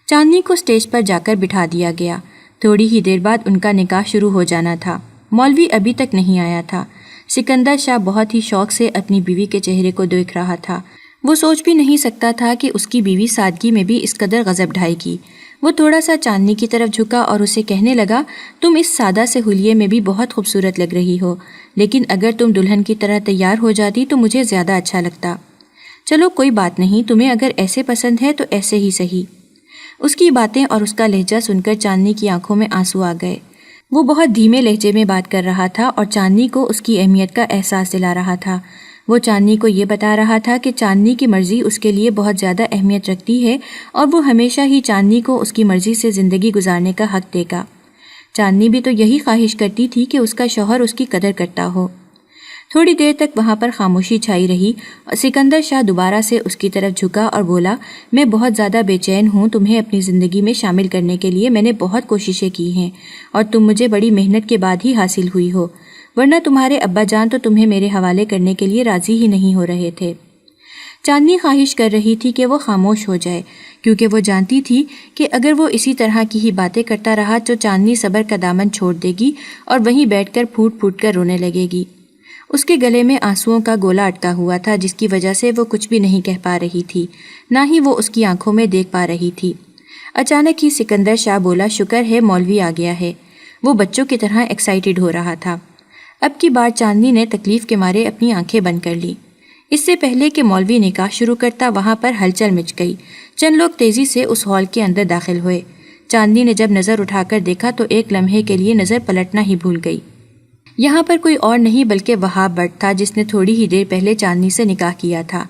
S1: چاندنی کو سٹیج پر جا کر بٹھا دیا گیا۔ تھوڑی ہی دیر بعد ان کا نکاح شروع ہو جانا تھا۔ مولوی ابھی تک نہیں آیا تھا۔ سکندر شاہ بہت ہی شوق سے اپنی بیوی کے چہرے کو دیکھ رہا تھا۔ وہ سوچ بھی نہیں سکتا تھا کہ اس کی بیوی سادگی میں بھی اس قدر غضب ڈھائے گی۔ وہ تھوڑا سا چاندنی کی طرف جھکا اور اسے کہنے لگا، تم اس سادہ سے حلیے میں بھی بہت خوبصورت لگ رہی ہو، لیکن اگر تم دلہن کی طرح تیار ہو جاتی تو مجھے زیادہ اچھا لگتا۔ چلو کوئی بات نہیں، تمہیں اگر ایسے پسند ہے تو ایسے ہی صحیح۔ اس کی باتیں اور اس کا لہجہ سن کر چاندنی کی آنکھوں میں آنسو آ گئے۔ وہ بہت دھیمے لہجے میں بات کر رہا تھا اور چاندنی کو اس کی اہمیت کا احساس دلا رہا تھا۔ وہ چاندنی کو یہ بتا رہا تھا کہ چاندنی کی مرضی اس کے لیے بہت زیادہ اہمیت رکھتی ہے اور وہ ہمیشہ ہی چاندنی کو اس کی مرضی سے زندگی گزارنے کا حق دے گا۔ چاندنی بھی تو یہی خواہش کرتی تھی کہ اس کا شوہر اس کی قدر کرتا ہو۔ تھوڑی دیر تک وہاں پر خاموشی چھائی رہی اور سکندر شاہ دوبارہ سے اس کی طرف جھکا اور بولا، میں بہت زیادہ بے چین ہوں، تمہیں اپنی زندگی میں شامل کرنے کے لیے میں نے بہت کوششیں کی ہیں اور تم مجھے بڑی محنت کے بعد ہی حاصل ہوئی ہو، ورنہ تمہارے ابا جان تو تمہیں میرے حوالے کرنے کے لیے راضی ہی نہیں ہو رہے تھے۔ چاندنی خواہش کر رہی تھی کہ وہ خاموش ہو جائے، کیونکہ وہ جانتی تھی کہ اگر وہ اسی طرح کی ہی باتیں کرتا رہا تو چاندنی صبر کا دامن چھوڑ دے گی اور وہیں بیٹھ کر پھوٹ پھوٹ کر رونے لگے گی۔ اس کے گلے میں آنسوؤں کا گولا اٹکا ہوا تھا جس کی وجہ سے وہ کچھ بھی نہیں کہہ پا رہی تھی، نہ ہی وہ اس کی آنکھوں میں دیکھ پا رہی تھی۔ اچانک ہی سکندر شاہ بولا، شکر ہے مولوی آ گیا ہے۔ وہ بچوں کی طرح ایکسائٹڈ ہو رہا تھا۔ اب کی بار چاندنی نے تکلیف کے مارے اپنی آنکھیں بند کر لی۔ اس سے پہلے کہ مولوی نکاح شروع کرتا وہاں پر ہلچل مچ گئی۔ چند لوگ تیزی سے اس ہال کے اندر داخل ہوئے۔ چاندنی نے جب نظر اٹھا کر دیکھا تو ایک لمحے کے لیے نظر پلٹنا ہی بھول گئی۔ یہاں پر کوئی اور نہیں بلکہ وہاب بٹ تھا جس نے تھوڑی ہی دیر پہلے چاندنی سے نکاح کیا تھا۔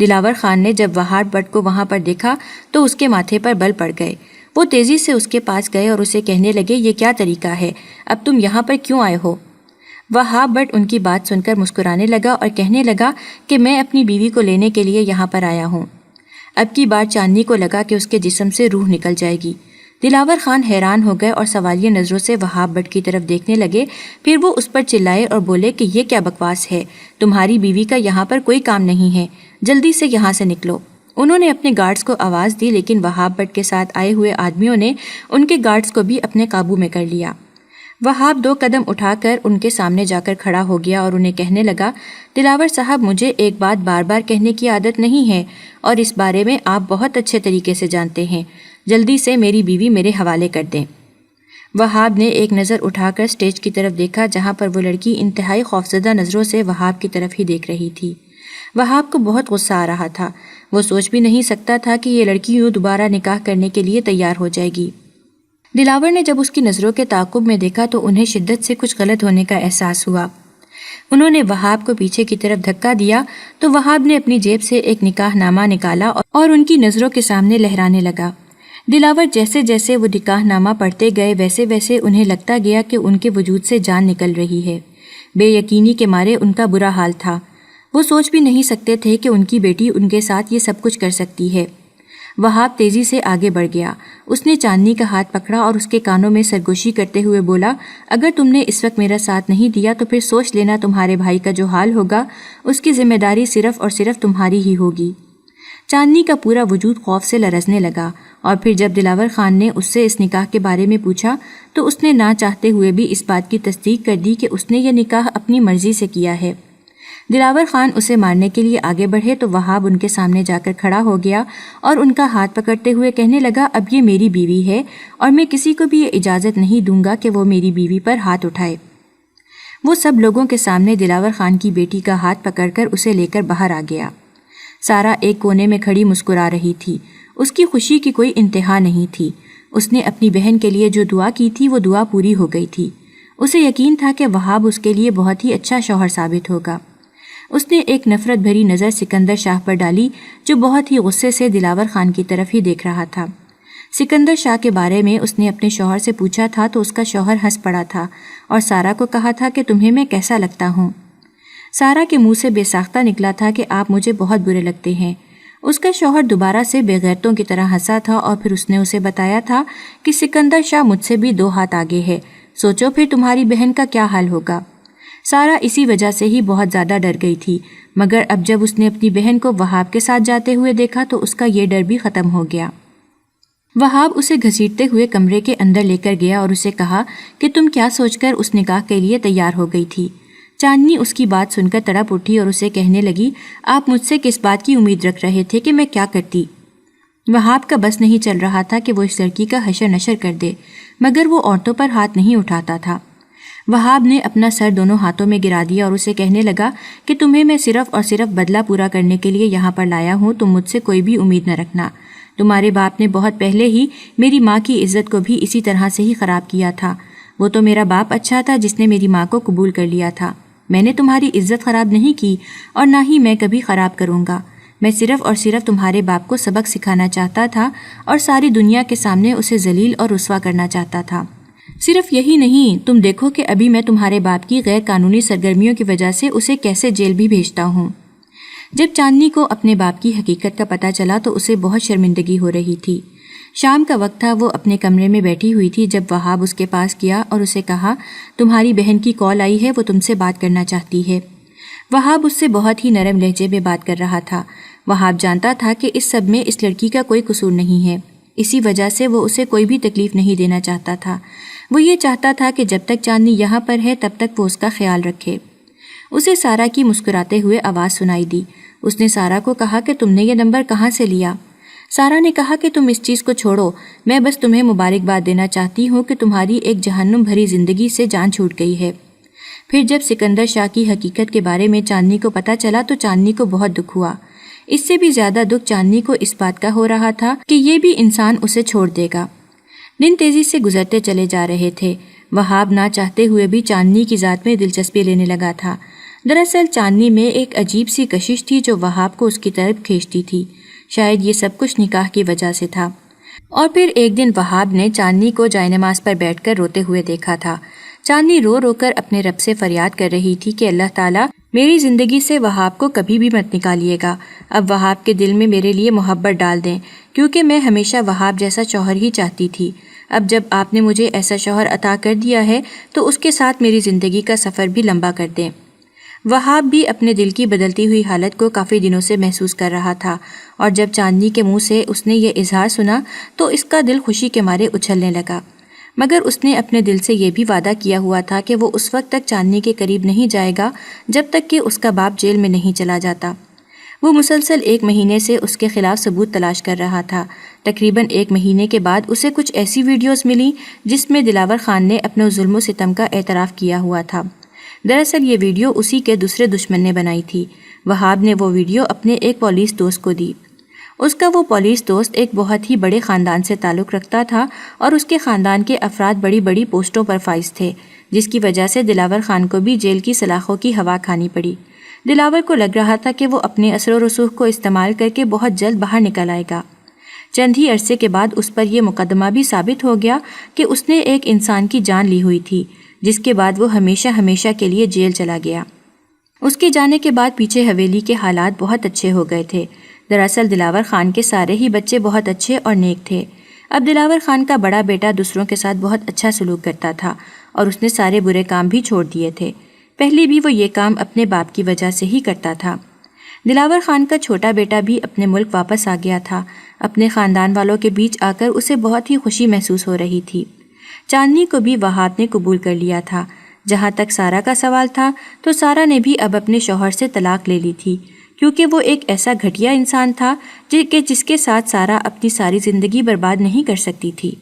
S1: دلاور خان نے جب وہاب بٹ کو وہاں پر دیکھا تو اس کے ماتھے پر بل پڑ گئے۔ وہ تیزی سے اس کے پاس گئے اور اسے کہنے لگے، یہ کیا طریقہ ہے؟ اب تم یہاں پر کیوں آئے ہو؟ وہاب بٹ ان کی بات سن کر مسکرانے لگا اور کہنے لگا کہ میں اپنی بیوی کو لینے کے لیے یہاں پر آیا ہوں۔ اب کی بار چاندنی کو لگا کہ اس کے جسم سے روح نکل جائے گی۔ دلاور خان حیران ہو گئے اور سوالیہ نظروں سے وہاب بٹ کی طرف دیکھنے لگے۔ پھر وہ اس پر چلائے اور بولے کہ یہ کیا بکواس ہے؟ تمہاری بیوی کا یہاں پر کوئی کام نہیں ہے، جلدی سے یہاں سے نکلو۔ انہوں نے اپنے گارڈز کو آواز دی لیکن وہاب بٹ کے ساتھ آئے ہوئے آدمیوں نے ان کے گارڈز کو بھی اپنے قابو میں کر لیا۔ وہاب 2 قدم اٹھا کر ان کے سامنے جا کر کھڑا ہو گیا اور انہیں کہنے لگا، دلاور صاحب، مجھے ایک بات بار بار کہنے کی عادت نہیں ہے اور اس بارے میں آپ بہت اچھے طریقے سے جانتے ہیں۔ جلدی سے میری بیوی میرے حوالے کر دیں۔ وہاب نے ایک نظر اٹھا کر سٹیج کی طرف دیکھا جہاں پر وہ لڑکی انتہائی خوفزدہ نظروں سے وہاب کی طرف ہی دیکھ رہی تھی۔ وہاب کو بہت غصہ آ رہا تھا۔ وہ سوچ بھی نہیں سکتا تھا کہ یہ لڑکی یوں دوبارہ نکاح کرنے کے لیے تیار ہو جائے گی۔ دلاور نے جب اس کی نظروں کے تعاقب میں دیکھا تو انہیں شدت سے کچھ غلط ہونے کا احساس ہوا۔ انہوں نے وہاب کو پیچھے کی طرف دھکا دیا تو وہاب نے اپنی جیب سے ایک نکاح نامہ نکالا اور ان کی نظروں کے سامنے لہرانے لگا۔ دلاور جیسے جیسے وہ نکاح نامہ پڑھتے گئے ویسے ویسے انہیں لگتا گیا کہ ان کے وجود سے جان نکل رہی ہے۔ بے یقینی کے مارے ان کا برا حال تھا۔ وہ سوچ بھی نہیں سکتے تھے کہ ان کی بیٹی ان کے ساتھ یہ سب کچھ کر سکتی ہے۔ وہاب تیزی سے آگے بڑھ گیا۔ اس نے چاندنی کا ہاتھ پکڑا اور اس کے کانوں میں سرگوشی کرتے ہوئے بولا، اگر تم نے اس وقت میرا ساتھ نہیں دیا تو پھر سوچ لینا تمہارے بھائی کا جو حال ہوگا اس کی ذمہ داری صرف اور صرف تمہاری ہی ہوگی۔ چاندنی کا پورا وجود خوف سے لرزنے لگا اور پھر جب دلاور خان نے اس سے اس نکاح کے بارے میں پوچھا تو اس نے نہ چاہتے ہوئے بھی اس بات کی تصدیق کر دی کہ اس نے یہ نکاح اپنی مرضی سے کیا ہے۔ دلاور خان اسے مارنے کے لیے آگے بڑھے تو وہاب ان کے سامنے جا کر کھڑا ہو گیا اور ان کا ہاتھ پکڑتے ہوئے کہنے لگا، اب یہ میری بیوی ہے اور میں کسی کو بھی یہ اجازت نہیں دوں گا کہ وہ میری بیوی پر ہاتھ اٹھائے۔ وہ سب لوگوں کے سامنے دلاور خان کی بیٹی کا ہاتھ پکڑ کر اسے لے کر باہر آ گیا۔ سارا ایک کونے میں کھڑی مسکرا رہی تھی۔ اس کی خوشی کی کوئی انتہا نہیں تھی۔ اس نے اپنی بہن کے لیے جو دعا کی تھی وہ دعا پوری ہو گئی تھی۔ اسے یقین تھا کہ وہاب اس کے لیے بہت ہی اچھا شوہر ثابت ہوگا۔ اس نے ایک نفرت بھری نظر سکندر شاہ پر ڈالی جو بہت ہی غصے سے دلاور خان کی طرف ہی دیکھ رہا تھا۔ سکندر شاہ کے بارے میں اس نے اپنے شوہر سے پوچھا تھا تو اس کا شوہر ہنس پڑا تھا اور سارا کو کہا تھا کہ تمہیں میں کیسا لگتا ہوں؟ سارا کے منہ سے بے ساختہ نکلا تھا کہ آپ مجھے بہت برے لگتے ہیں۔ اس کا شوہر دوبارہ سے بے غیرتوں کی طرح ہنسا تھا اور پھر اس نے اسے بتایا تھا کہ سکندر شاہ مجھ سے بھی 2 ہاتھ آگے ہے، سوچو پھر تمہاری بہن کا کیا حال ہوگا۔ سارا اسی وجہ سے ہی بہت زیادہ ڈر گئی تھی، مگر اب جب اس نے اپنی بہن کو وہاب کے ساتھ جاتے ہوئے دیکھا تو اس کا یہ ڈر بھی ختم ہو گیا۔ وہاب اسے گھسیٹتے ہوئے کمرے کے اندر لے کر گیا اور اسے کہا کہ تم کیا سوچ کر اس نکاح کے لیے تیار ہو گئی تھی؟ چاندنی اس کی بات سن کر تڑپ اٹھی اور اسے کہنے لگی، آپ مجھ سے کس بات کی امید رکھ رہے تھے کہ میں کیا کرتی؟ وہاب کا بس نہیں چل رہا تھا کہ وہ اس لڑکی کا حشر نشر کر دے، مگر وہ عورتوں پر ہاتھ نہیں اٹھاتا تھا۔ وہاب نے اپنا سر دونوں ہاتھوں میں گرا دیا اور اسے کہنے لگا کہ تمہیں میں صرف اور صرف بدلہ پورا کرنے کے لیے یہاں پر لایا ہوں، تم مجھ سے کوئی بھی امید نہ رکھنا۔ تمہارے باپ نے بہت پہلے ہی میری ماں کی عزت کو بھی اسی طرح سے ہی خراب کیا تھا۔ وہ تو میرا باپ اچھا تھا جس نے میری ماں کو قبول کر لیا تھا۔ میں نے تمہاری عزت خراب نہیں کی اور نہ ہی میں کبھی خراب کروں گا۔ میں صرف اور صرف تمہارے باپ کو سبق سکھانا چاہتا تھا اور ساری دنیا کے سامنے اسے ذلیل اور رسوا کرنا چاہتا تھا۔ صرف یہی نہیں، تم دیکھو کہ ابھی میں تمہارے باپ کی غیر قانونی سرگرمیوں کی وجہ سے اسے کیسے جیل بھی بھیجتا ہوں۔ جب چاندنی کو اپنے باپ کی حقیقت کا پتہ چلا تو اسے بہت شرمندگی ہو رہی تھی۔ شام کا وقت تھا، وہ اپنے کمرے میں بیٹھی ہوئی تھی جب وہاب اس کے پاس گیا اور اسے کہا، تمہاری بہن کی کال آئی ہے، وہ تم سے بات کرنا چاہتی ہے۔ وہاب اس سے بہت ہی نرم لہجے میں بات کر رہا تھا۔ وہاب جانتا تھا کہ اس سب میں اس لڑکی کا کوئی قصور نہیں ہے، اسی وجہ سے وہ اسے کوئی بھی تکلیف نہیں دینا چاہتا تھا۔ وہ یہ چاہتا تھا کہ جب تک چاندنی یہاں پر ہے تب تک وہ اس کا خیال رکھے۔ اسے سارا کی مسکراتے ہوئے آواز سنائی دی۔ اس نے سارا کو کہا کہ تم نے یہ نمبر کہاں سے لیا؟ سارا نے کہا کہ تم اس چیز کو چھوڑو، میں بس تمہیں مبارکباد دینا چاہتی ہوں کہ تمہاری ایک جہنم بھری زندگی سے جان چھوٹ گئی ہے۔ پھر جب سکندر شاہ کی حقیقت کے بارے میں چاندنی کو پتہ چلا تو چاندنی کو بہت دکھ ہوا۔ اس سے بھی زیادہ دکھ چاندنی کو اس بات کا ہو رہا تھا کہ یہ بھی انسان اسے چھوڑ دے گا۔ دن تیزی سے گزرتے چلے جا رہے تھے۔ وہاب نہ چاہتے ہوئے بھی چاندنی کی ذات میں دلچسپی لینے لگا تھا۔ دراصل چاندنی میں ایک عجیب سی کشش تھی جو وہاب کو اس کی طرف کھینچتی تھی۔ شاید یہ سب کچھ نکاح کی وجہ سے تھا۔ اور پھر ایک دن وہاب نے چاندنی کو جائے نماز پر بیٹھ کر روتے ہوئے دیکھا تھا۔ چاندنی رو رو کر اپنے رب سے فریاد کر رہی تھی کہ اللہ تعالیٰ میری زندگی سے وہاب کو کبھی بھی مت نکالیے گا۔ اب وہاب کے دل میں میرے لیے محبت ڈال دیں، کیونکہ میں ہمیشہ وہاب جیسا شوہر ہی چاہتی تھی۔ اب جب آپ نے مجھے ایسا شوہر عطا کر دیا ہے تو اس کے ساتھ میری زندگی کا سفر بھی لمبا کر دیں۔ وہاب بھی اپنے دل کی بدلتی ہوئی حالت کو کافی دنوں سے محسوس کر رہا تھا، اور جب چاندنی کے منہ سے اس نے یہ اظہار سنا تو اس کا دل خوشی کے مارے اچھلنے لگا۔ مگر اس نے اپنے دل سے یہ بھی وعدہ کیا ہوا تھا کہ وہ اس وقت تک چاندنی کے قریب نہیں جائے گا جب تک کہ اس کا باپ جیل میں نہیں چلا جاتا۔ وہ مسلسل 1 مہینے سے اس کے خلاف ثبوت تلاش کر رہا تھا۔ تقریباً 1 مہینے کے بعد اسے کچھ ایسی ویڈیوز ملیں جس میں دلاور خان نے اپنے ظلم و ستم کا اعتراف کیا ہوا تھا۔ دراصل یہ ویڈیو اسی کے دوسرے دشمن نے بنائی تھی۔ وہاب نے وہ ویڈیو اپنے ایک پولیس دوست کو دی۔ اس کا وہ پولیس دوست ایک بہت ہی بڑے خاندان سے تعلق رکھتا تھا اور اس کے خاندان کے افراد بڑی بڑی پوسٹوں پر فائز تھے، جس کی وجہ سے دلاور خان کو بھی جیل کی سلاخوں کی ہوا کھانی پڑی۔ دلاور کو لگ رہا تھا کہ وہ اپنے اثر و رسوخ کو استعمال کر کے بہت جلد باہر نکل آئے گا۔ چند ہی عرصے کے بعد اس پر یہ مقدمہ بھی ثابت ہو گیا کہ اس نے ایک انسان کی جان لی ہوئی تھی، جس کے بعد وہ ہمیشہ ہمیشہ کے لیے جیل چلا گیا۔ اس کے جانے کے بعد پیچھے حویلی کے حالات بہت اچھے ہو گئے تھے۔ دراصل دلاور خان کے سارے ہی بچے بہت اچھے اور نیک تھے۔ اب دلاور خان کا بڑا بیٹا دوسروں کے ساتھ بہت اچھا سلوک کرتا تھا اور اس نے سارے برے کام بھی چھوڑ دیے تھے۔ پہلے بھی وہ یہ کام اپنے باپ کی وجہ سے ہی کرتا تھا۔ دلاور خان کا چھوٹا بیٹا بھی اپنے ملک واپس آ گیا تھا۔ اپنے خاندان والوں کے بیچ آ کر اسے بہت ہی خوشی محسوس ہو رہی تھی۔ چاندنی کو بھی وہاب نے قبول کر لیا تھا۔ جہاں تک سارا کا سوال تھا تو سارا نے بھی اب اپنے شوہر سے طلاق لے لی تھی، کیونکہ وہ ایک ایسا گھٹیا انسان تھا جس کے ساتھ سارا اپنی ساری زندگی برباد نہیں کر سکتی تھی۔